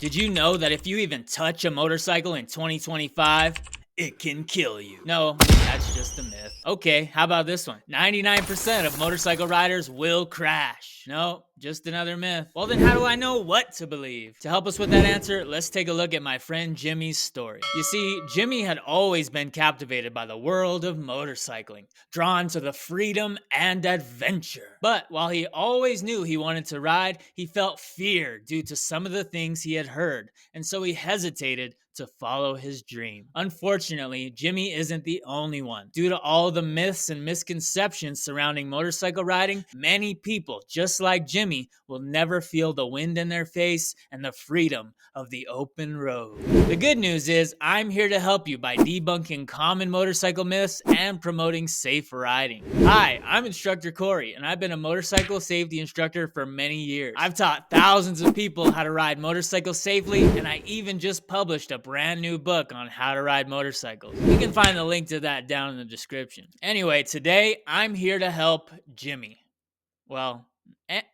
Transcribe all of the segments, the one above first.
Did you know that if you even touch a motorcycle in 2025, it can kill you? No, that's just a myth. Okay, how about this one? 99% of motorcycle riders will crash. No, just another myth. Well, then how do I know what to believe? To help us with that answer, let's take a look at my friend Jimmy's story. You see, Jimmy had always been captivated by the world of motorcycling, drawn to the freedom and adventure. But while he always knew he wanted to ride, he felt fear due to some of the things he had heard, and so he hesitated to follow his dream. Unfortunately, Jimmy isn't the only one. Due to all the myths and misconceptions surrounding motorcycle riding, many people, just like Jimmy, will never feel the wind in their face and the freedom of the open road. The good news is I'm here to help you by debunking common motorcycle myths and promoting safe riding. Hi, I'm Instructor Cory, and I've been a motorcycle safety instructor for many years. I've taught thousands of people how to ride motorcycles safely, and I even just published a brand new book on how to ride motorcycles. You can find the link to that down in the description. Anyway, today I'm here to help Jimmy. Well,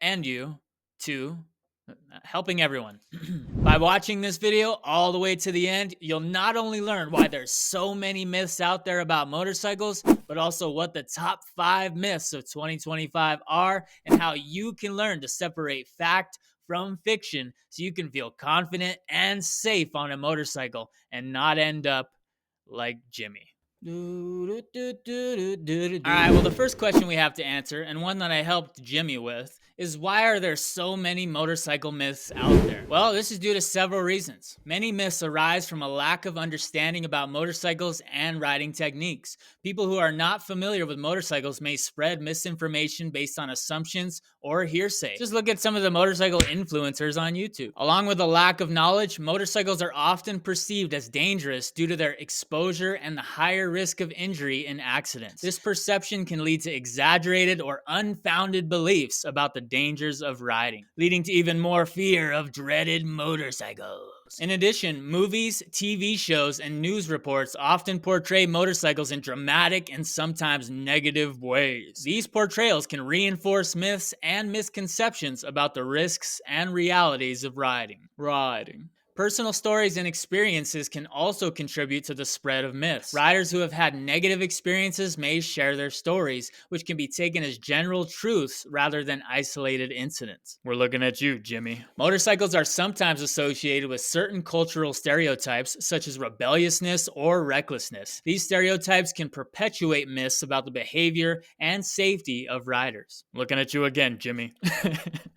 and you too. Helping everyone. By watching this video all the way to the end, you'll not only learn why there's so many myths out there about motorcycles, but also what the top 5 myths of 2025 are and how you can learn to separate fact from fiction so you can feel confident and safe on a motorcycle and not end up like Jimmy. Alright, well, the first question we have to answer, and one that I helped Jimmy with, is why are there so many motorcycle myths out there? Well, this is due to several reasons. Many myths arise from a lack of understanding about motorcycles and riding techniques. People who are not familiar with motorcycles may spread misinformation based on assumptions or hearsay. Just look at some of the motorcycle influencers on YouTube. Along with a lack of knowledge, motorcycles are often perceived as dangerous due to their exposure and the higher risk of injury in accidents. This perception can lead to exaggerated or unfounded beliefs about the dangers of riding, leading to even more fear of dreaded motorcycles. In addition, movies, TV shows, and news reports often portray motorcycles in dramatic and sometimes negative ways. These portrayals can reinforce myths and misconceptions about the risks and realities of riding. Personal stories and experiences can also contribute to the spread of myths. Riders who have had negative experiences may share their stories, which can be taken as general truths rather than isolated incidents. We're looking at you, Jimmy. Motorcycles are sometimes associated with certain cultural stereotypes, such as rebelliousness or recklessness. These stereotypes can perpetuate myths about the behavior and safety of riders. Looking at you again, Jimmy.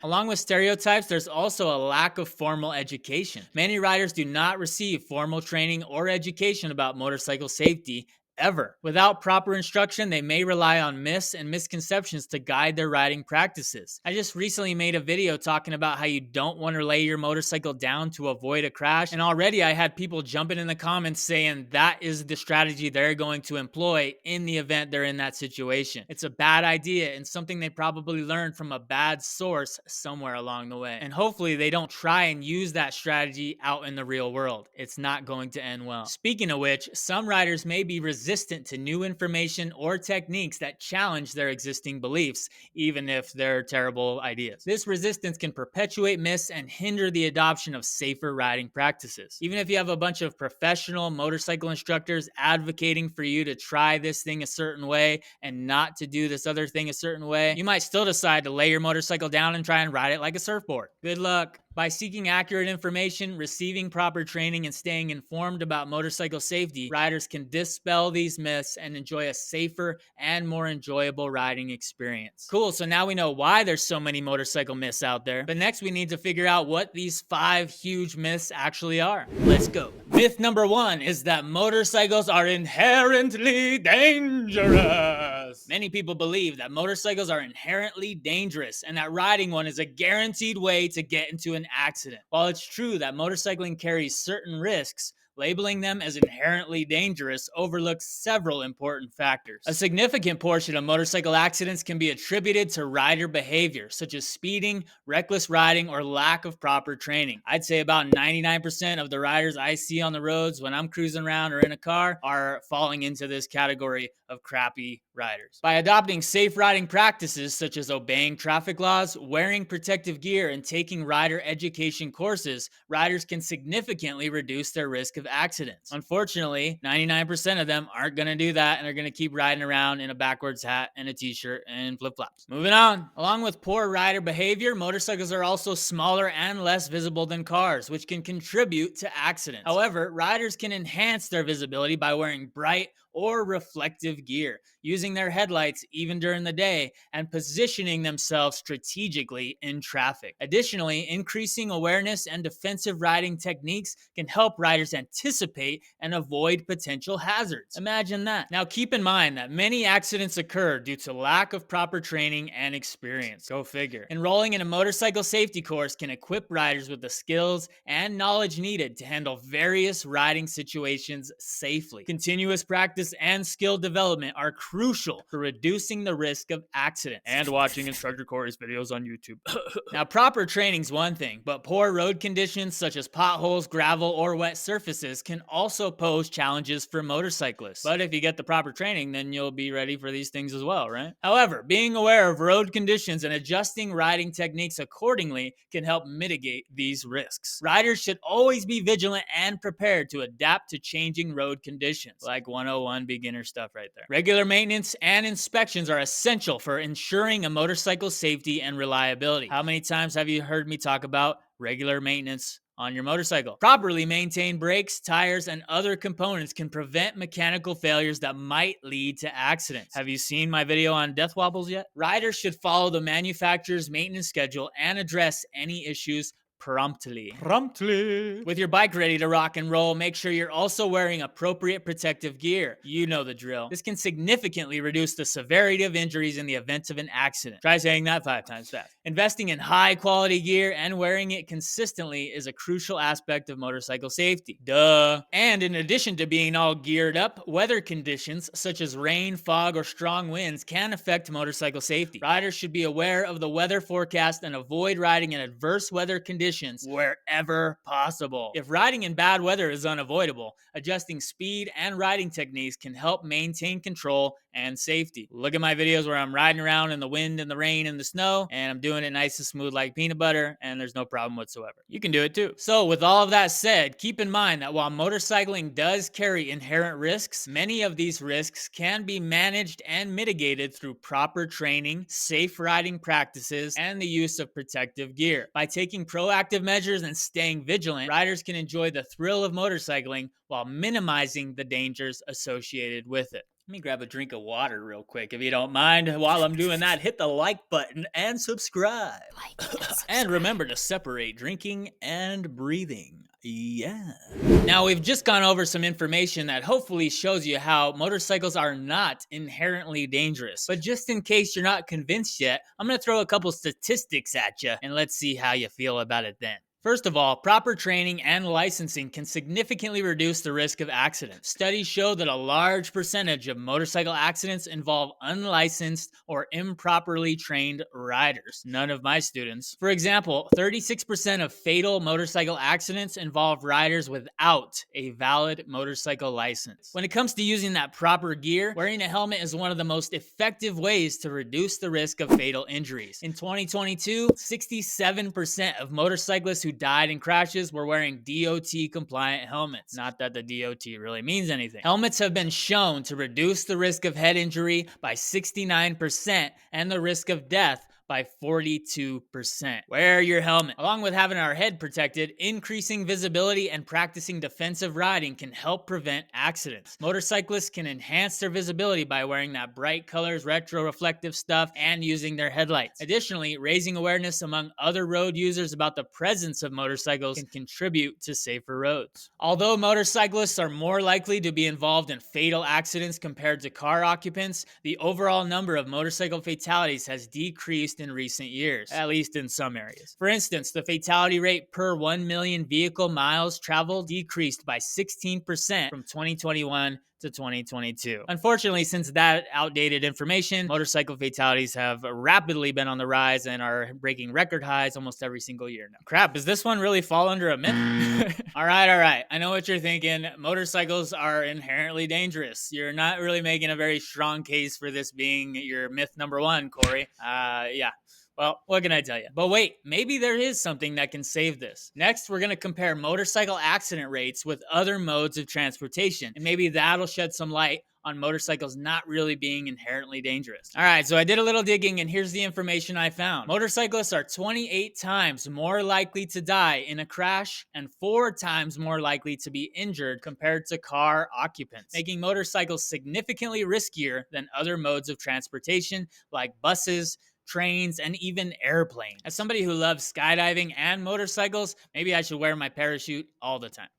Along with stereotypes, there's also a lack of formal education. Many riders do not receive formal training or education about motorcycle safety ever. Without proper instruction, they may rely on myths and misconceptions to guide their riding practices. I just recently made a video talking about how you don't want to lay your motorcycle down to avoid a crash, and already I had people jumping in the comments saying that is the strategy they're going to employ in the event they're in that situation. It's a bad idea and something they probably learned from a bad source somewhere along the way. And hopefully they don't try and use that strategy out in the real world. It's not going to end well. Speaking of which, some riders may be resistant to new information or techniques that challenge their existing beliefs, even if they're terrible ideas. This resistance can perpetuate myths and hinder the adoption of safer riding practices. Even if you have a bunch of professional motorcycle instructors advocating for you to try this thing a certain way and not to do this other thing a certain way, you might still decide to lay your motorcycle down and try and ride it like a surfboard. Good luck. By seeking accurate information, receiving proper training, and staying informed about motorcycle safety, riders can dispel these myths and enjoy a safer and more enjoyable riding experience. Cool, so now we know why there's so many motorcycle myths out there, but next we need to figure out what these 5 huge myths actually are. Let's go. Myth number 1 is that motorcycles are inherently dangerous. Many people believe that motorcycles are inherently dangerous and that riding one is a guaranteed way to get into an accident. While it's true that motorcycling carries certain risks, Labeling them as inherently dangerous overlooks several important factors. A significant portion of motorcycle accidents can be attributed to rider behavior, such as speeding, reckless riding, or lack of proper training. I'd say about 99% of the riders I see on the roads when I'm cruising around or in a car are falling into this category of crappy riders. By adopting safe riding practices such as obeying traffic laws, wearing protective gear, and taking rider education courses, riders can significantly reduce their risk of accidents. Unfortunately, 99% of them aren't going to do that and are going to keep riding around in a backwards hat and a t-shirt and flip-flops. Moving on. Along with poor rider behavior, motorcycles are also smaller and less visible than cars, which can contribute to accidents. However, riders can enhance their visibility by wearing bright or reflective gear, using their headlights even during the day, and positioning themselves strategically in traffic. Additionally, increasing awareness and defensive riding techniques can help riders anticipate and avoid potential hazards. Imagine that. Now, keep in mind that many accidents occur due to lack of proper training and experience. Go figure. Enrolling in a motorcycle safety course can equip riders with the skills and knowledge needed to handle various riding situations safely. Continuous practice and skill development are crucial for reducing the risk of accidents. And watching Instructor Cory's videos on YouTube. Now, proper training's one thing, but poor road conditions such as potholes, gravel, or wet surfaces can also pose challenges for motorcyclists. But if you get the proper training, then you'll be ready for these things as well, right? However, being aware of road conditions and adjusting riding techniques accordingly can help mitigate these risks. Riders should always be vigilant and prepared to adapt to changing road conditions, like 101 beginner stuff right there. Regular maintenance and inspections are essential for ensuring a motorcycle's safety and reliability. How many times have you heard me talk about regular maintenance on your motorcycle? Properly maintained brakes, tires, and other components can prevent mechanical failures that might lead to accidents. Have you seen my video on death wobbles yet? Riders should follow the manufacturer's maintenance schedule and address any issues promptly. With your bike ready to rock and roll, make sure you're also wearing appropriate protective gear. You know the drill. This can significantly reduce the severity of injuries in the event of an accident. Try saying that 5 times fast. Investing in high quality gear and wearing it consistently is a crucial aspect of motorcycle safety. Duh. And in addition to being all geared up, weather conditions such as rain, fog, or strong winds can affect motorcycle safety. Riders should be aware of the weather forecast and avoid riding in adverse weather conditions wherever possible. If riding in bad weather is unavoidable, adjusting speed and riding techniques can help maintain control and safety. Look at my videos where I'm riding around in the wind and the rain and the snow, and I'm doing it nice and smooth like peanut butter, and there's no problem whatsoever. You can do it too. So with all of that said, keep in mind that while motorcycling does carry inherent risks, many of these risks can be managed and mitigated through proper training, safe riding practices, and the use of protective gear. By taking proactive measures and staying vigilant, riders can enjoy the thrill of motorcycling while minimizing the dangers associated with it. Let me grab a drink of water real quick, if you don't mind. While I'm doing that, hit the like button and subscribe. And remember to separate drinking and breathing. Yeah. Now, we've just gone over some information that hopefully shows you how motorcycles are not inherently dangerous. But just in case you're not convinced yet, I'm going to throw a couple statistics at you, and let's see how you feel about it then. First of all, proper training and licensing can significantly reduce the risk of accidents. Studies show that a large percentage of motorcycle accidents involve unlicensed or improperly trained riders. None of my students. For example, 36% of fatal motorcycle accidents involve riders without a valid motorcycle license. When it comes to using that proper gear, wearing a helmet is one of the most effective ways to reduce the risk of fatal injuries. In 2022, 67% of motorcyclists who died in crashes were wearing DOT-compliant helmets. Not that the DOT really means anything. Helmets have been shown to reduce the risk of head injury by 69% and the risk of death by 42%. Wear your helmet. Along with having our head protected, increasing visibility and practicing defensive riding can help prevent accidents. Motorcyclists can enhance their visibility by wearing that bright colors, retro reflective stuff, and using their headlights. Additionally, raising awareness among other road users about the presence of motorcycles can contribute to safer roads. Although motorcyclists are more likely to be involved in fatal accidents compared to car occupants, the overall number of motorcycle fatalities has decreased in recent years, at least in some areas. For instance, the fatality rate per 1 million vehicle miles traveled decreased by 16% from 2021 to 2022. Unfortunately, since that outdated information, motorcycle fatalities have rapidly been on the rise and are breaking record highs almost every single year now. Crap, does this one really fall under a myth? All right. I know what you're thinking. Motorcycles are inherently dangerous. You're not really making a very strong case for this being your myth number one, Cory. Yeah. Well, what can I tell you? But wait, maybe there is something that can save this. Next, we're going to compare motorcycle accident rates with other modes of transportation, and maybe that'll shed some light on motorcycles not really being inherently dangerous. All right, so I did a little digging, and here's the information I found. Motorcyclists are 28 times more likely to die in a crash and 4 times more likely to be injured compared to car occupants, making motorcycles significantly riskier than other modes of transportation like buses, trains, and even airplanes. As somebody who loves skydiving and motorcycles, maybe I should wear my parachute all the time,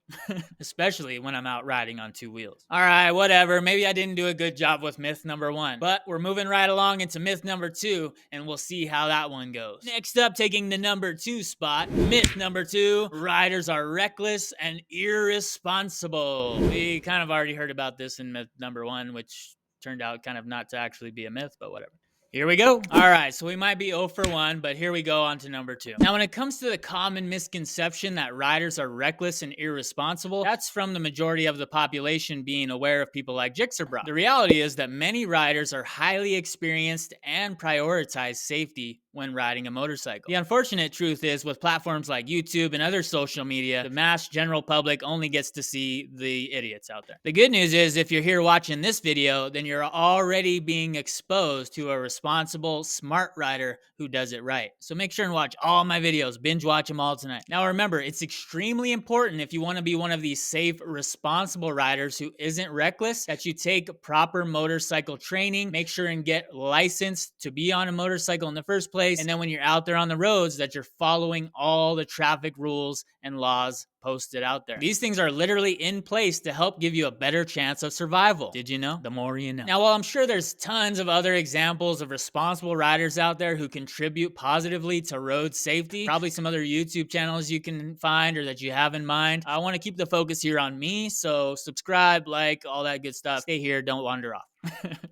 especially when I'm out riding on 2 wheels. All right, whatever. Maybe I didn't do a good job with myth number 1, but we're moving right along into myth number 2, and we'll see how that one goes. Next up, taking the number 2 spot, myth number 2, riders are reckless and irresponsible. We kind of already heard about this in myth number 1, which turned out kind of not to actually be a myth, but whatever. Here we go. All right, so we might be 0 for 1, but here we go on to number 2. Now, when it comes to the common misconception that riders are reckless and irresponsible, that's from the majority of the population being aware of people like Jixerbra. The reality is that many riders are highly experienced and prioritize safety when riding a motorcycle. The unfortunate truth is, with platforms like YouTube and other social media, the mass general public only gets to see the idiots out there. The good news is, if you're here watching this video, then you're already being exposed to a responsible, smart rider who does it right. So make sure and watch all my videos. Binge watch them all tonight. Now remember, it's extremely important, if you want to be one of these safe, responsible riders who isn't reckless, that you take proper motorcycle training, make sure and get licensed to be on a motorcycle in the first place, and then when you're out there on the roads, that you're following all the traffic rules and laws posted out there. These things are literally in place to help give you a better chance of survival. Did you know? The more you know. Now, while I'm sure there's tons of other examples of responsible riders out there who contribute positively to road safety, probably some other YouTube channels you can find or that you have in mind, I want to keep the focus here on me, so subscribe, like, all that good stuff. Stay here, don't wander off.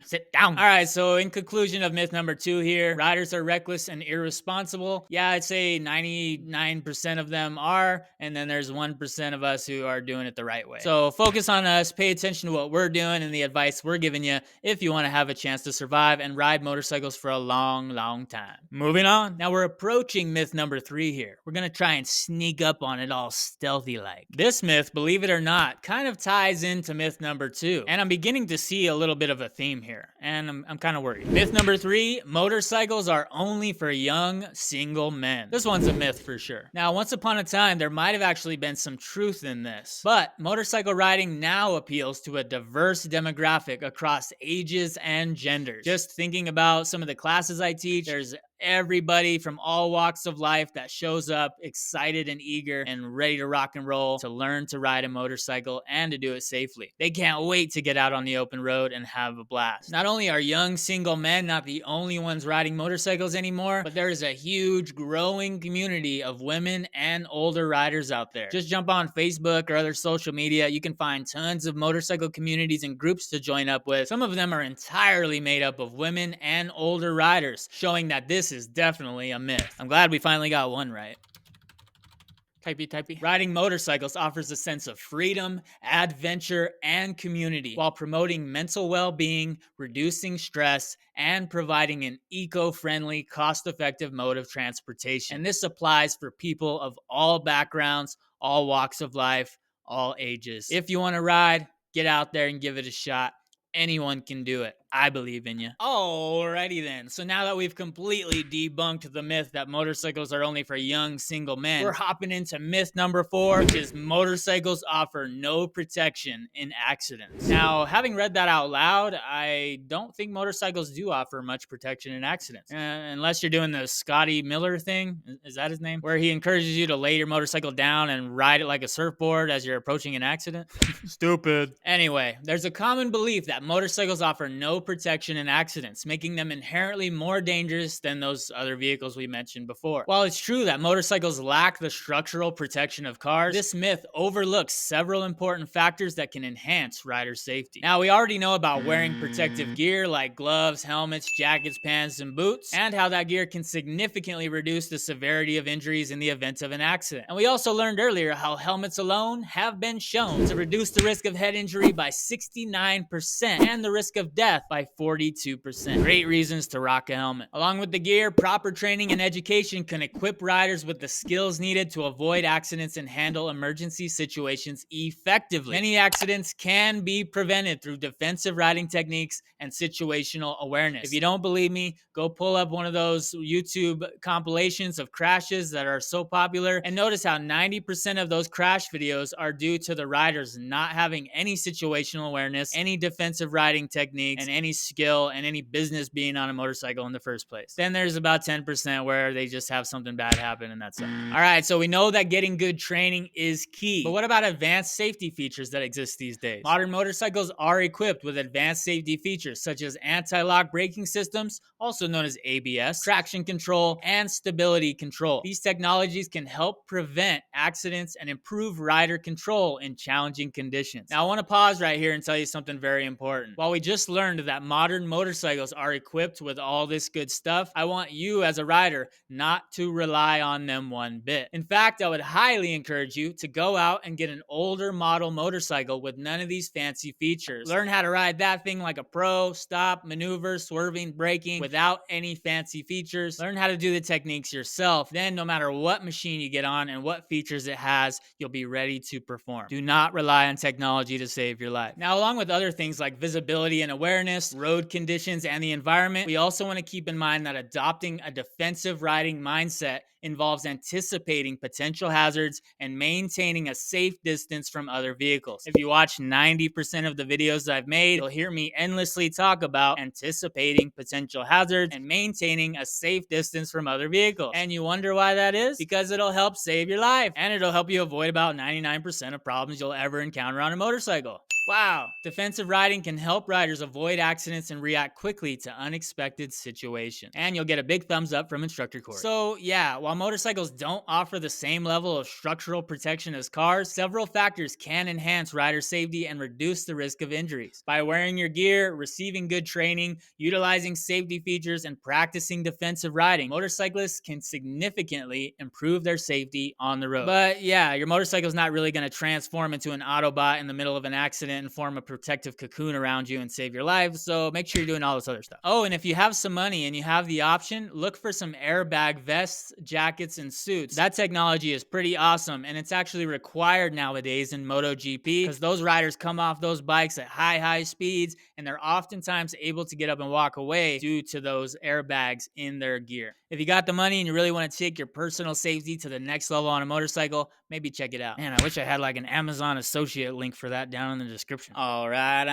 Sit down. All right, so in conclusion of myth number 2 here, riders are reckless and irresponsible. Yeah, I'd say 99% of them are, and then there's 1% of us who are doing it the right way. So focus on us, pay attention to what we're doing and the advice we're giving you if you want to have a chance to survive and ride motorcycles for a long, long time. Moving on. Now we're approaching myth number 3 here. We're going to try and sneak up on it all stealthy-like. This myth, believe it or not, kind of ties into myth number 2, and I'm beginning to see a little bit of a theme here, and I'm kind of worried. Myth number 3, motorcycles are only for young, single men. This one's a myth for sure. Now, once upon a time, there might have actually been some truth in this, but motorcycle riding now appeals to a diverse demographic across ages and genders. Just thinking about some of the classes I teach, there's everybody from all walks of life that shows up excited and eager and ready to rock and roll, to learn to ride a motorcycle and to do it safely. They can't wait to get out on the open road and have a blast. Not only are young single men not the only ones riding motorcycles anymore, but there is a huge growing community of women and older riders out there. Just jump on Facebook or other social media. You can find tons of motorcycle communities and groups to join up with. Some of them are entirely made up of women and older riders, showing that this is definitely a myth. I'm glad we finally got one right. Typey. Riding motorcycles offers a sense of freedom, adventure, and community while promoting mental well-being, reducing stress, and providing an eco-friendly, cost-effective mode of transportation. And this applies for people of all backgrounds, all walks of life, all ages. If you want to ride, get out there and give it a shot. Anyone can do it. I believe in you. Alrighty then. So now that we've completely debunked the myth that motorcycles are only for young single men, we're hopping into myth number 4, which is motorcycles offer no protection in accidents. Now, having read that out loud, I don't think motorcycles do offer much protection in accidents. Unless you're doing the Scotty Miller thing. Is that his name? Where he encourages you to lay your motorcycle down and ride it like a surfboard as you're approaching an accident. Stupid. Anyway, there's a common belief that motorcycles offer no protection in accidents, making them inherently more dangerous than those other vehicles we mentioned before. While it's true that motorcycles lack the structural protection of cars, this myth overlooks several important factors that can enhance rider safety. Now, we already know about wearing protective gear like gloves, helmets, jackets, pants, and boots, and how that gear can significantly reduce the severity of injuries in the event of an accident. And we also learned earlier how helmets alone have been shown to reduce the risk of head injury by 69% and the risk of death by 42%. Great reasons to rock a helmet. Along with the gear, proper training and education can equip riders with the skills needed to avoid accidents and handle emergency situations effectively. Many accidents can be prevented through defensive riding techniques and situational awareness. If you don't believe me, go pull up one of those YouTube compilations of crashes that are so popular and notice how 90% of those crash videos are due to the riders not having any situational awareness, any defensive riding techniques, and any skill and any business being on a motorcycle in the first place. Then there's about 10% where they just have something bad happen and that's it. All right, so we know that getting good training is key. But what about advanced safety features that exist these days? Modern motorcycles are equipped with advanced safety features such as anti-lock braking systems, also known as ABS, traction control, and stability control. These technologies can help prevent accidents and improve rider control in challenging conditions. Now, I want to pause right here and tell you something very important. While we just learned that modern motorcycles are equipped with all this good stuff, I want you as a rider not to rely on them one bit. In fact, I would highly encourage you to go out and get an older model motorcycle with none of these fancy features. Learn how to ride that thing like a pro, stop, maneuver, swerving, braking without any fancy features. Learn how to do the techniques yourself. Then, no matter what machine you get on and what features it has, you'll be ready to perform. Do not rely on technology to save your life. Now, along with other things like visibility and awareness, road conditions, and the environment, we also want to keep in mind that adopting a defensive riding mindset involves anticipating potential hazards and maintaining a safe distance from other vehicles. If you watch 90% of the videos that I've made, you'll hear me endlessly talk about anticipating potential hazards and maintaining a safe distance from other vehicles. And you wonder why that is? Because it'll help save your life and it'll help you avoid about 99% of problems you'll ever encounter on a motorcycle. Wow. Defensive riding can help riders avoid accidents and react quickly to unexpected situations. And you'll get a big thumbs up from Instructor Cory. So yeah, while motorcycles don't offer the same level of structural protection as cars, several factors can enhance rider safety and reduce the risk of injuries. By wearing your gear, receiving good training, utilizing safety features, and practicing defensive riding, motorcyclists can significantly improve their safety on the road. But yeah, your motorcycle's not really going to transform into an Autobot in the middle of an accident and form a protective cocoon around you and save your life, so make sure you're doing all this other stuff. Oh, and if you have some money and you have the option, look for some airbag vests, jackets, and suits. That technology is pretty awesome, and it's actually required nowadays in MotoGP because those riders come off those bikes at high speeds, and they're oftentimes able to get up and walk away due to those airbags in their gear. If you got the money and you really want to take your personal safety to the next level on a motorcycle, maybe check it out. Man, I wish I had like an Amazon associate link for that down in the description. All right.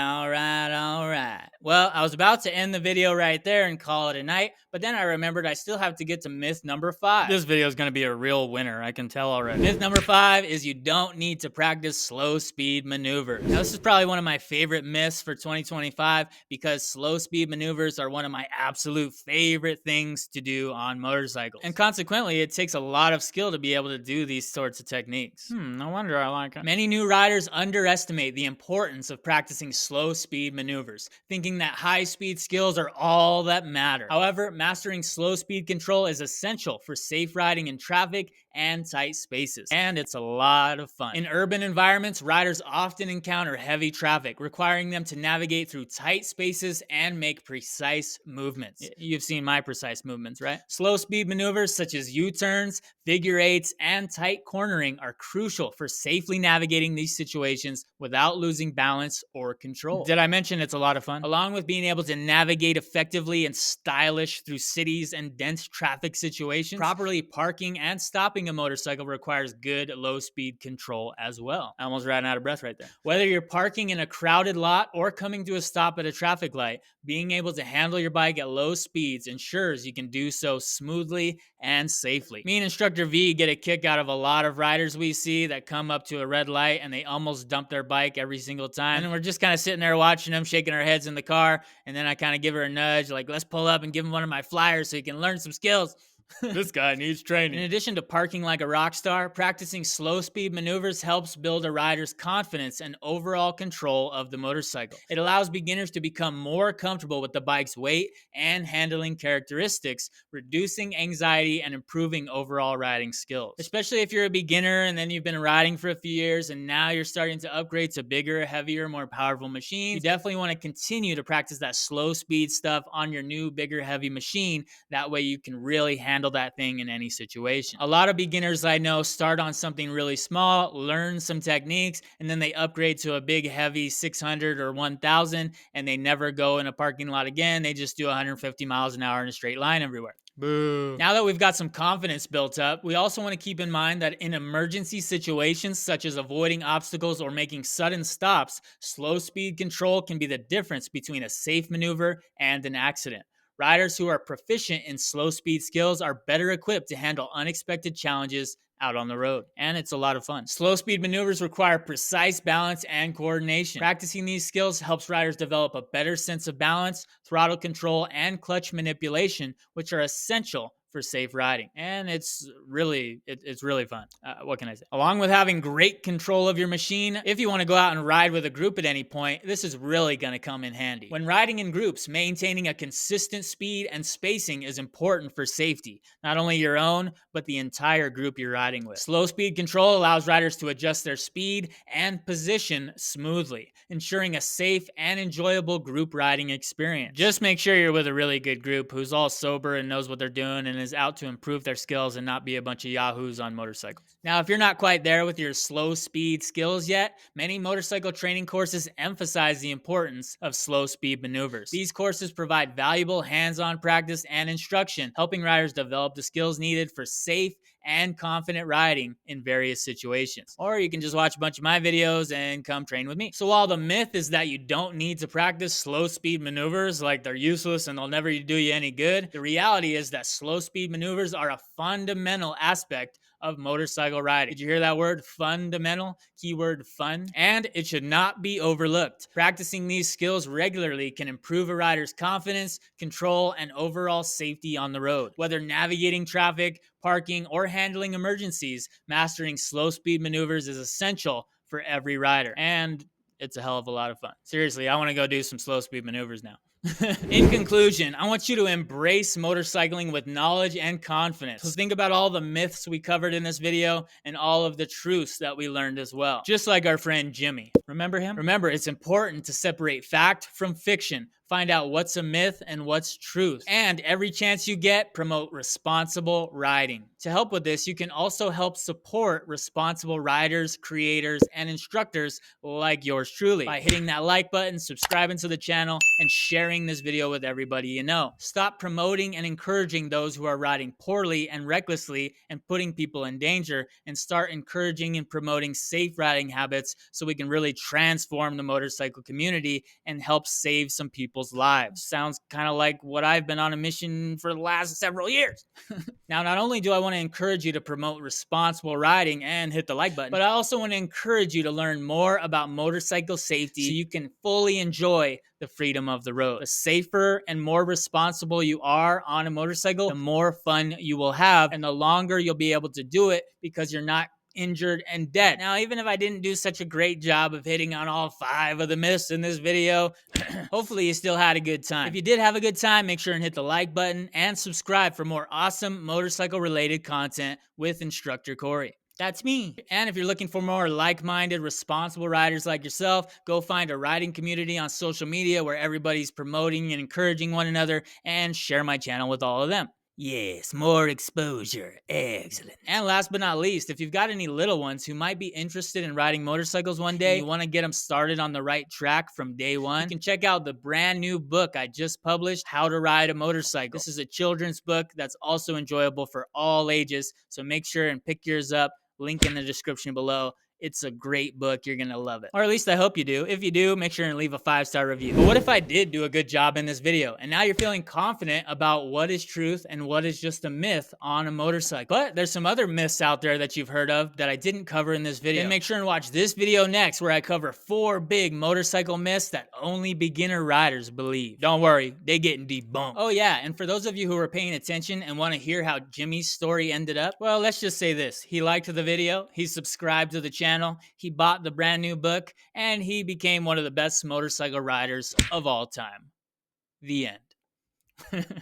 Well, I was about to end the video right there and call it a night, but then I remembered I still have to get to myth number 5. This video is going to be a real winner, I can tell already. Myth number 5 is you don't need to practice slow speed maneuvers. Now, this is probably one of my favorite myths for 2025 because slow speed maneuvers are one of my absolute favorite things to do on motorcycles. And consequently, it takes a lot of skill to be able to do these sorts of techniques. No wonder I like it. Many new riders underestimate the importance of practicing slow speed maneuvers, thinking that high speed skills are all that matter. However, mastering slow speed control is essential for safe riding in traffic and tight spaces, and it's a lot of fun. In urban environments, riders often encounter heavy traffic, requiring them to navigate through tight spaces and make precise movements. You've seen my precise movements, right? Slow speed maneuvers such as U-turns, figure eights, and tight cornering are crucial for safely navigating these situations without losing balance or control. Did I mention it's a lot of fun? Along with being able to navigate effectively and stylish through cities and dense traffic situations, properly parking and stopping riding a motorcycle requires good low speed control as well. I almost ran out of breath right there. Whether you're parking in a crowded lot or coming to a stop at a traffic light, being able to handle your bike at low speeds ensures you can do so smoothly and safely. Me and Instructor V get a kick out of a lot of riders we see that come up to a red light and they almost dump their bike every single time. And then we're just kind of sitting there watching them, shaking our heads in the car, and then I kind of give her a nudge, like, let's pull up and give him one of my flyers so he can learn some skills. This guy needs training. In addition to parking like a rock star, practicing slow speed maneuvers helps build a rider's confidence and overall control of the motorcycle. It allows beginners to become more comfortable with the bike's weight and handling characteristics, reducing anxiety and improving overall riding skills. Especially if you're a beginner and then you've been riding for a few years and now you're starting to upgrade to bigger, heavier, more powerful machines, you definitely want to continue to practice that slow speed stuff on your new, bigger, heavy machine. That way you can really handle that thing in any situation. A lot of beginners I know start on something really small, learn some techniques, and then they upgrade to a big, heavy 600 or 1000, and they never go in a parking lot again. They just do 150 miles an hour in a straight line everywhere. Boo. Now that we've got some confidence built up, we also want to keep in mind that in emergency situations such as avoiding obstacles or making sudden stops, slow speed control can be the difference between a safe maneuver and an accident. Riders who are proficient in slow speed skills are better equipped to handle unexpected challenges out on the road. And it's a lot of fun. Slow speed maneuvers require precise balance and coordination. Practicing these skills helps riders develop a better sense of balance, throttle control, and clutch manipulation, which are essential for safe riding. And it's really fun. What can I say? Along with having great control of your machine, if you want to go out and ride with a group at any point, this is really going to come in handy. When riding in groups, maintaining a consistent speed and spacing is important for safety, not only your own, but the entire group you're riding with. Slow speed control allows riders to adjust their speed and position smoothly, ensuring a safe and enjoyable group riding experience. Just make sure you're with a really good group who's all sober and knows what they're doing and is out to improve their skills and not be a bunch of yahoos on motorcycles. Now, if you're not quite there with your slow speed skills yet, many motorcycle training courses emphasize the importance of slow speed maneuvers. These courses provide valuable hands-on practice and instruction, helping riders develop the skills needed for safe and confident riding in various situations. Or you can just watch a bunch of my videos and come train with me. So while the myth is that you don't need to practice slow speed maneuvers, like they're useless and they'll never do you any good, the reality is that slow speed maneuvers are a fundamental aspect of motorcycle riding. Did you hear that word? Fundamental? Keyword fun. And it should not be overlooked. Practicing these skills regularly can improve a rider's confidence, control, and overall safety on the road. Whether navigating traffic, parking, or handling emergencies, mastering slow speed maneuvers is essential for every rider. And it's a hell of a lot of fun. Seriously, I want to go do some slow speed maneuvers now. In conclusion, I want you to embrace motorcycling with knowledge and confidence. So think about all the myths we covered in this video and all of the truths that we learned as well. Just like our friend Jimmy. Remember him? Remember, it's important to separate fact from fiction. Find out what's a myth and what's truth. And every chance you get, promote responsible riding. To help with this, you can also help support responsible riders, creators, and instructors like yours truly by hitting that like button, subscribing to the channel, and sharing this video with everybody you know. Stop promoting and encouraging those who are riding poorly and recklessly and putting people in danger, and start encouraging and promoting safe riding habits so we can really transform the motorcycle community and help save some people's lives. Sounds kind of like what I've been on a mission for the last several years. Now, not only do I want to encourage you to promote responsible riding and hit the like button, but I also want to encourage you to learn more about motorcycle safety so you can fully enjoy the freedom of the road. The safer and more responsible you are on a motorcycle, the more fun you will have, and the longer you'll be able to do it because you're not injured and dead. Now, even if I didn't do such a great job of hitting on all 5 of the myths in this video, hopefully you still had a good time. If you did have a good time, make sure and hit the like button and subscribe for more awesome motorcycle related content with Instructor Cory. That's me. And if you're looking for more like-minded, responsible riders like yourself, go find a riding community on social media where everybody's promoting and encouraging one another, and share my channel with all of them. Yes, more exposure. Excellent. And last but not least, if you've got any little ones who might be interested in riding motorcycles one day, and you want to get them started on the right track from day one, you can check out the brand new book I just published, How to Ride a Motorcycle. This is a children's book that's also enjoyable for all ages, so make sure and pick yours up. Link in the description below. It's a great book. You're going to love it. Or at least I hope you do. If you do, make sure and leave a 5-star review. But what if I did do a good job in this video and now you're feeling confident about what is truth and what is just a myth on a motorcycle? But there's some other myths out there that you've heard of that I didn't cover in this video. Then make sure and watch this video next where I cover 4 big motorcycle myths that only beginner riders believe. Don't worry, they getting debunked. Oh yeah, and for those of you who are paying attention and want to hear how Jimmy's story ended up, well, let's just say this. He liked the video, he subscribed to the channel, he bought the brand new book, and he became one of the best motorcycle riders of all time. The end.